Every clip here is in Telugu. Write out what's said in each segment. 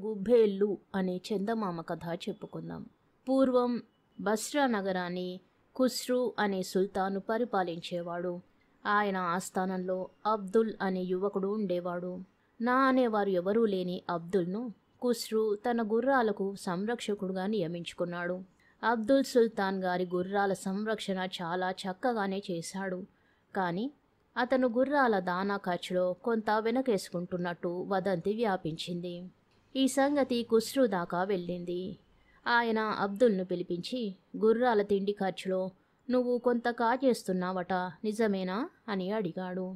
గుబ్బేళ్ళు అనే చందమామ కథ చెప్పుకుందాం. పూర్వం బస్రా నగరాన్ని ఖుస్రు అనే సుల్తాను పరిపాలించేవాడు. ఆయన ఆస్థానంలో అబ్దుల్ అనే యువకుడు ఉండేవాడు. నా అనేవారు ఎవరూ లేని అబ్దుల్ను ఖుస్రు తన గుర్రాలకు సంరక్షకుడుగా నియమించుకున్నాడు. అబ్దుల్ సుల్తాన్ గారి గుర్రాల సంరక్షణ చాలా చక్కగానే చేశాడు. కానీ అతను గుర్రాల దానా ఖర్చులో కొంత వెనకేసుకుంటున్నట్టు వదంతి వ్యాపించింది. ఈ సంగతి ఖుస్రు దాకా వెళ్ళింది. ఆయన అబ్దుల్ను పిలిపించి, గుర్రాల తిండి ఖర్చులో నువ్వు కొంత కాజేస్తున్నావట, నిజమేనా అని అడిగాడు.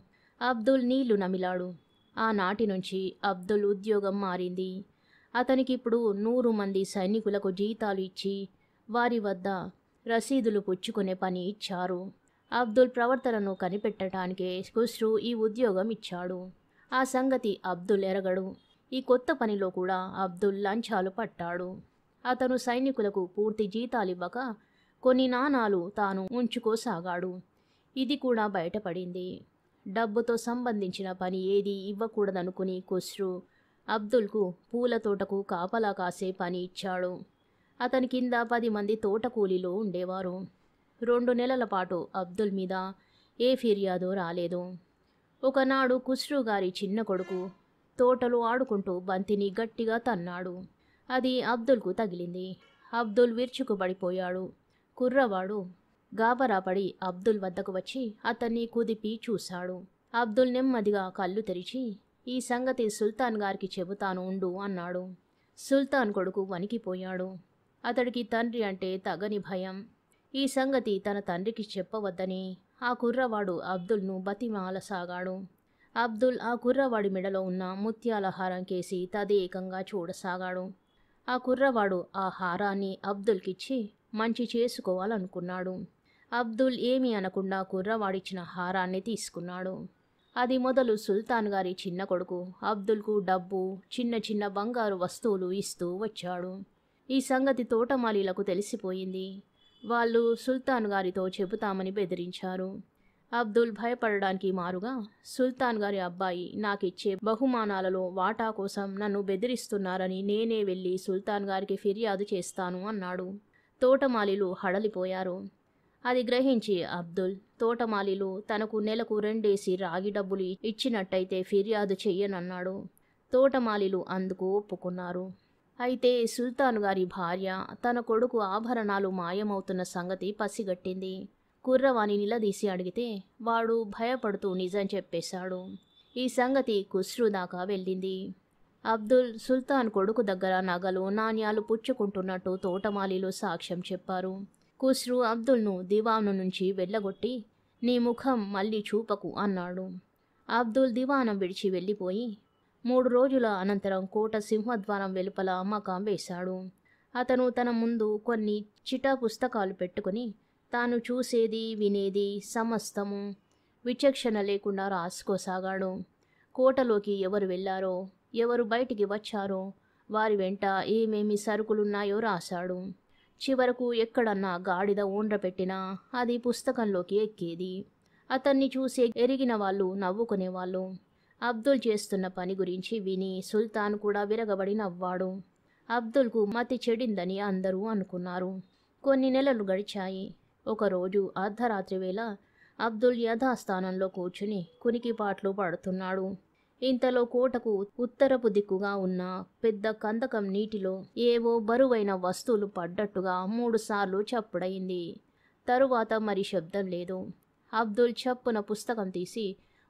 అబ్దుల్ నీళ్లు నమిలాడు. ఆనాటి నుంచి అబ్దుల్ ఉద్యోగం మారింది. అతనికిప్పుడు 100 మంది సైనికులకు జీతాలు ఇచ్చి వారి వద్ద రసీదులు పుచ్చుకునే పని ఇచ్చారు. అబ్దుల్ ప్రవర్తనను కనిపెట్టడానికే ఖుస్రు ఈ ఉద్యోగం ఇచ్చాడు. ఆ సంగతి అబ్దుల్ ఎరగడు. ఈ కొత్త పనిలో కూడా అబ్దుల్ లంచాలు పట్టాడు. అతను సైనికులకు పూర్తి జీతాలివ్వక కొన్ని నాణాలు తాను ఉంచుకోసాగాడు. ఇది కూడా బయటపడింది. డబ్బుతో సంబంధించిన పని ఏది ఇవ్వకూడదనుకుని ఖుస్రు అబ్దుల్కు పూల తోటకు కాపలా కాసే పని ఇచ్చాడు. అతని కింద 10 మంది తోట కూలీలు ఉండేవారు. 2 నెలల పాటు అబ్దుల్ మీద ఏ ఫిర్యాదు రాలేదు. ఒకనాడు ఖుస్రు గారి చిన్న కొడుకు తోటలో ఆడుకుంటూ బంతిని గట్టిగా తన్నాడు. అది అబ్దుల్కు తగిలింది. అబ్దుల్ విరుచుకుపడిపోయాడు. కుర్రవాడు గాబరాపడి అబ్దుల్ వద్దకు వచ్చి అతన్ని కుదిపి చూశాడు. అబ్దుల్ నెమ్మదిగా కళ్ళు తెరిచి, ఈ సంగతి సుల్తాన్ గారికి చెబుతాను ఉండు అన్నాడు. సుల్తాన్ కొడుకు వణికిపోయాడు. అతడికి తండ్రి అంటే తగని భయం. ఈ సంగతి తన తండ్రికి చెప్పవద్దని ఆ కుర్రవాడు అబ్దుల్ను బతిమాలసాగాడు. అబ్దుల్ ఆ కుర్రవాడి మెడలో ఉన్న ముత్యాల హారం కేసి తదేకంగా చూడసాగాడు. ఆ కుర్రవాడు ఆ హారాన్ని అబ్దుల్కిచ్చి మంచి చేసుకోవాలనుకున్నాడు. అబ్దుల్ ఏమీ అనకుండా కుర్రవాడిచ్చిన హారాన్ని తీసుకున్నాడు. అది మొదలు సుల్తాన్ గారి చిన్న కొడుకు అబ్దుల్కు డబ్బు, చిన్న చిన్న బంగారు వస్తువులు ఇస్తూ వచ్చాడు. ఈ సంగతి తోటమాలీలకు తెలిసిపోయింది. వాళ్ళు సుల్తాన్ గారితో చెబుతామని బెదిరించారు. అబ్దుల్ భయపడడానికి మారుగా, సుల్తాన్ గారి అబ్బాయి నాకిచ్చే బహుమానాలలో వాటా కోసం నన్ను బెదిరిస్తున్నారని నేనే వెళ్ళి సుల్తాన్ గారికి ఫిర్యాదు చేస్తాను అన్నాడు. తోటమాలీలు హడలిపోయారు. అది గ్రహించి అబ్దుల్, తోటమాలీలు తనకు నెలకు 2 రాగి డబ్బులు ఇచ్చినట్టయితే ఫిర్యాదు చెయ్యనన్నాడు. తోటమాలీలు అందుకు ఒప్పుకున్నారు. అయితే సుల్తాన్ గారి భార్య తన కొడుకు ఆభరణాలు మాయమవుతున్న సంగతి పసిగట్టింది. కుర్రవాణి నిలదీసి అడిగితే వాడు భయపడుతూ నిజం చెప్పేశాడు. ఈ సంగతి ఖుస్రు దాకా వెళ్ళింది. అబ్దుల్ సుల్తాన్ కొడుకు దగ్గర నగలు, నాణ్యాలు పుచ్చుకుంటున్నట్టు తోటమాలీలు సాక్ష్యం చెప్పారు. ఖుస్రు అబ్దుల్ను దివాను నుంచి వెళ్ళగొట్టి, నీ ముఖం మళ్ళీ చూపకు అన్నాడు. అబ్దుల్ దివానం విడిచి వెళ్ళిపోయి 3 రోజుల అనంతరం కోట సింహద్వారం వెలుపల మకాం వేశాడు. అతను తన ముందు కొన్ని చిటా పుస్తకాలు పెట్టుకుని తాను చూసేది, వినేది సమస్తము విచక్షణ లేకుండా రాసుకోసాగాడు. కోటలోకి ఎవరు వెళ్ళారో, ఎవరు బయటికి వచ్చారో, వారి వెంట ఏమేమి సరుకులున్నాయో రాశాడు. చివరకు ఎక్కడన్నా గాడిద ఊండ్రపెట్టినా అది పుస్తకంలోకి ఎక్కేది. అతన్ని చూసి ఎరిగిన వాళ్ళు నవ్వుకునేవాళ్ళు. అబ్దుల్ చేస్తున్న పని గురించి విని సుల్తాన్ కూడా విరగబడి నవ్వాడు. అబ్దుల్కు మతి చెడిందని అందరూ అనుకున్నారు. కొన్ని నెలలు గడిచాయి. ఒకరోజు అర్ధరాత్రి వేళ అబ్దుల్ యథాస్థానంలో కూర్చుని కునికిపాట్లు పడుతున్నాడు. ఇంతలో కోటకు ఉత్తరపు దిక్కుగా ఉన్న పెద్ద కందకం నీటిలో ఏవో బరువైన వస్తువులు పడ్డట్టుగా 3 సార్లు చప్పుడయింది. తరువాత మరి శబ్దం లేదు. అబ్దుల్ చప్పున పుస్తకం తీసి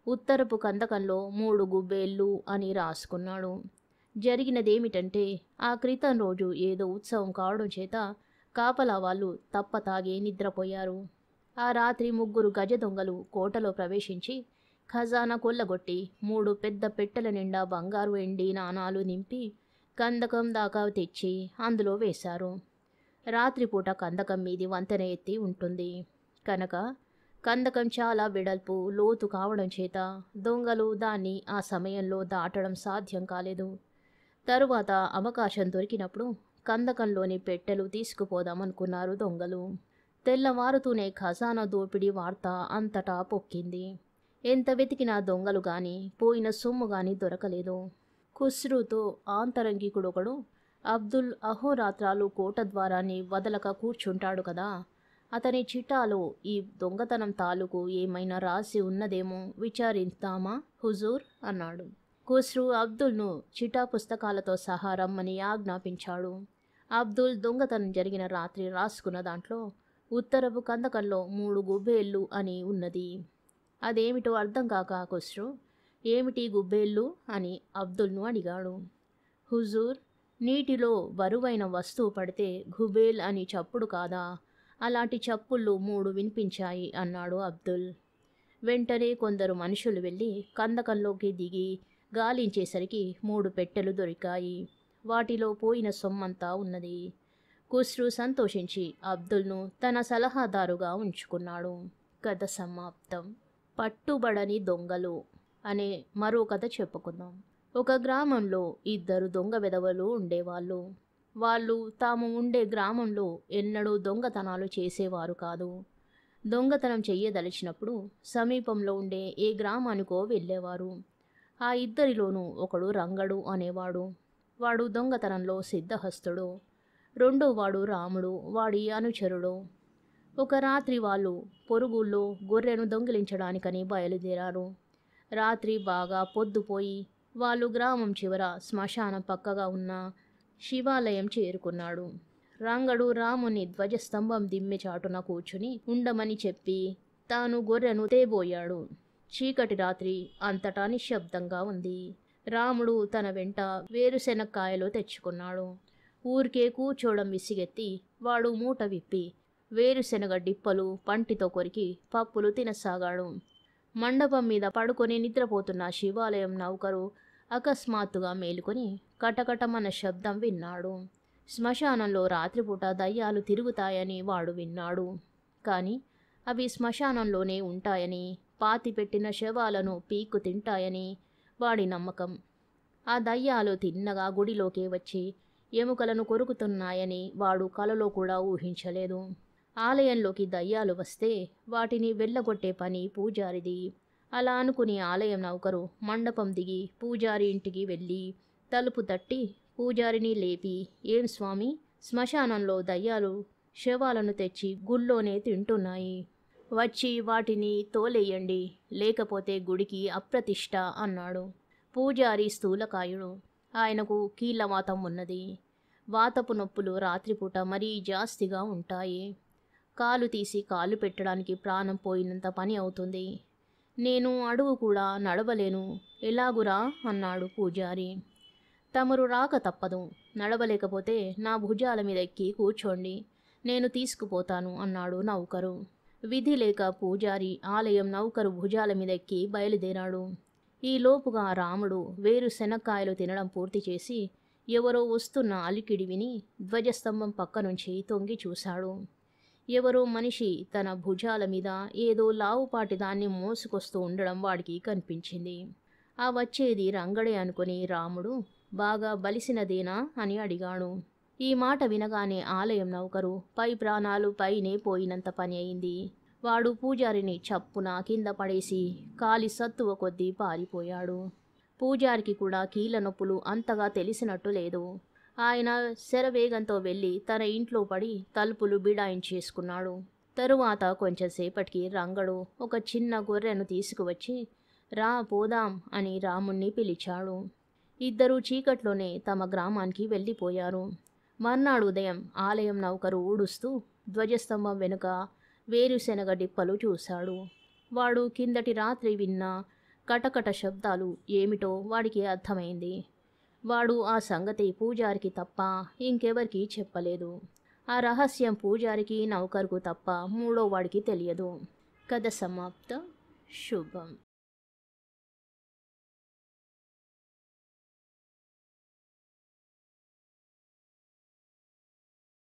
ఉత్తరపు కందకంలో 3 గుబ్బేళ్ళు అని రాసుకున్నాడు. జరిగినదేమిటంటే, ఆ క్రితం రోజు ఏదో ఉత్సవం కావడం చేత కాపలా వాళ్ళు తప్పతాగి నిద్రపోయారు. ఆ రాత్రి 3 గజ దొంగలు కోటలో ప్రవేశించి ఖజానా కొల్లగొట్టి 3 పెద్ద పెట్టెల నిండా బంగారు, వెండి నాణాలు నింపి కందకం దాకా తెచ్చి అందులో వేశారు. రాత్రిపూట కందకం మీది వంతెన ఎత్తి ఉంటుంది కనుక కందకం చాలా వెడల్పు, లోతు కావడం చేత దొంగలు దాన్ని ఆ సమయంలో దాటడం సాధ్యం కాలేదు. తరువాత అవకాశం దొరికినప్పుడు కందకంలోని పెట్టెలు తీసుకుపోదామనుకున్నారు దొంగలు. తెల్లవారుతూనే ఖజానా దోపిడీ వార్త అంతటా పొక్కింది. ఎంత వెతికినా దొంగలు గాని, పోయిన సొమ్ము గాని దొరకలేదు. ఖుస్రుతో ఆంతరంగికుడొకడు అబ్దుల్ అహోరాత్రాలు కోట ద్వారాన్ని వదలక కూర్చుంటాడు కదా, అతని చిటాలో ఈ దొంగతనం తాలూకు ఏమైనా రాసి ఉన్నదేమో విచారిస్తామా హుజూర్ అన్నాడు. ఖుస్రు అబ్దుల్ను చిటా పుస్తకాలతో సహా రమ్మని ఆజ్ఞాపించాడు. అబ్దుల్ దొంగతనం జరిగిన రాత్రి రాసుకున్న దాంట్లో ఉత్తరపు కందకంలో 3 గుబ్బేళ్ళు అని ఉన్నది. అదేమిటో అర్థం కాక ఖుస్రు, ఏమిటి గుబ్బేళ్ళు అని అబ్దుల్ను అడిగాడు. హుజూర్, నీటిలో బరువైన వస్తువు పడితే గుబేల్ అని చప్పుడు కాదా, అలాంటి చప్పుళ్ళు 3 వినిపించాయి అన్నాడు అబ్దుల్. వెంటనే కొందరు మనుషులు వెళ్ళి కందకంలోకి దిగి గాలించేసరికి 3 పెట్టెలు దొరికాయి. వాటిలో పోయిన సొమ్మంతా ఉన్నది. ఖుస్రు సంతోషించి అబ్దుల్ను తన సలహాదారుగా ఉంచుకున్నాడు. కథ సమాప్తం. పట్టుబడని దొంగలు అనే మరో కథ చెప్పుకుందాం. ఒక గ్రామంలో 2 దొంగ వెధవలు ఉండేవాళ్ళు. వాళ్ళు తాము ఉండే గ్రామంలో ఎన్నడూ దొంగతనాలు చేసేవారు కాదు. దొంగతనం చెయ్యదలిచినప్పుడు సమీపంలో ఉండే ఏ గ్రామానికో వెళ్ళేవారు. ఆ 2లోనూ ఒకడు రంగడు అనేవాడు. వాడు దొంగతనంలో సిద్ధహస్తుడు. రెండో వాడు రాముడు, వాడి అనుచరుడు. ఒక రాత్రి వాళ్ళు పొరుగుల్లో గొర్రెను దొంగిలించడానికని బయలుదేరారు. రాత్రి బాగా పొద్దుపోయి వాళ్ళు గ్రామం చివర శ్మశానం పక్కగా ఉన్న శివాలయం చేరుకున్నాడు. రంగడు రాముని ధ్వజస్తంభం దిమ్మె చాటున కూర్చుని ఉండమని చెప్పి తాను గొర్రెను తేబోయాడు. చీకటి రాత్రి అంతటా నిశ్శబ్దంగా ఉంది. రాముడు తన వెంట వేరుశెనక్కాయలు తెచ్చుకున్నాడు. ఊరికే కూర్చోవడం విసిగెత్తి వాడు మూట విప్పి వేరుశెనగ డిప్పలు పంటితో కొరికి పప్పులు తినసాగాడు. మండపం మీద పడుకొని నిద్రపోతున్న శివాలయం నౌకరు అకస్మాత్తుగా మేలుకొని కటకటమన్న శబ్దం విన్నాడు. శ్మశానంలో రాత్రిపూట దయ్యాలు తిరుగుతాయని వాడు విన్నాడు. కానీ అవి శ్మశానంలోనే ఉంటాయని, పాతిపెట్టిన శవాలను పీక్కు తింటాయని వాడి నమ్మకం. ఆ దయ్యాలు తిన్నగా గుడిలోకి వచ్చి ఎముకలను కొరుకుతున్నాయని వాడు కలలో కూడా ఊహించలేదు. ఆలయంలోకి దయ్యాలు వస్తే వాటిని వెళ్ళగొట్టే పని పూజారిది. అలా అనుకుని ఆలయం నౌకరు మండపం దిగి పూజారి ఇంటికి వెళ్ళి తలుపు తట్టి పూజారిని లేపి, ఏం స్వామి, శ్మశానంలో దయ్యాలు శవాలను తెచ్చి గుళ్ళోనే తింటున్నాయి. వచ్చి వాటిని తోలేయండి, లేకపోతే గుడికి అప్రతిష్ట అన్నాడు. పూజారి స్థూలకాయుడు. ఆయనకు కీళ్ళవాతం ఉన్నది. వాతపు నొప్పులు రాత్రిపూట మరీ జాస్తిగా ఉంటాయి. కాలు తీసి కాలు పెట్టడానికి ప్రాణం పోయినంత పని అవుతుంది. నేను అడుగు కూడా నడవలేను, ఎలాగురా అన్నాడు పూజారి. తమరు రాక తప్పదు. నడవలేకపోతే నా భుజాల మీద ఎక్కి కూర్చోండి, నేను తీసుకుపోతాను అన్నాడు నౌకరు. విధి లేక పూజారి ఆలయం నౌకరు భుజాల మీద ఎక్కి బయలుదేరాడు. ఈ లోపుగా రాముడు వేరుశెనక్కాయలు తినడం పూర్తి చేసి ఎవరో వస్తున్న అలికిడి విని ధ్వజస్తంభం పక్క నుంచి తొంగి చూశాడు. ఎవరో మనిషి తన భుజాల మీద ఏదో లావుపాటి దాన్ని మోసుకొస్తూ ఉండడం వాడికి కనిపించింది. ఆ వచ్చేది రంగడే అనుకుని రాముడు, బాగా బలిసినదేనా అని అడిగాడు. ఈ మాట వినగానే ఆలయం నౌకరు పై ప్రాణాలు పైనే పోయినంత పని అయింది. వాడు పూజారిని చప్పున కింద పడేసి కాలి సత్తువ కొద్దీ పారిపోయాడు. పూజారికి కూడా కీళ్ళ నొప్పులు అంతగా తెలిసినట్టు లేదు. ఆయన శరవేగంతో వెళ్ళి తన ఇంట్లో పడి తలుపులు బిడాయించేసుకున్నాడు. తరువాత కొంచెంసేపటికి రంగడు ఒక చిన్న గొర్రెను తీసుకువచ్చి రా పోదాం అని రాముణ్ణి పిలిచాడు. 2 చీకట్లోనే తమ గ్రామానికి వెళ్ళిపోయారు. మర్నాడు ఉదయం ఆలయం నౌకరు ఊడుస్తూ ధ్వజస్తంభం వెనుక వేరుశెనగ డిప్పలు చూశాడు. వాడు కిందటి రాత్రి విన్న కటకట శబ్దాలు ఏమిటో వాడికి అర్థమైంది. వాడు ఆ సంగతి పూజారికి తప్ప ఇంకెవరికీ చెప్పలేదు. ఆ రహస్యం పూజారికి నౌకరుకు తప్ప మూడో వాడికి తెలియదు. కథ సమాప్తం. శుభం.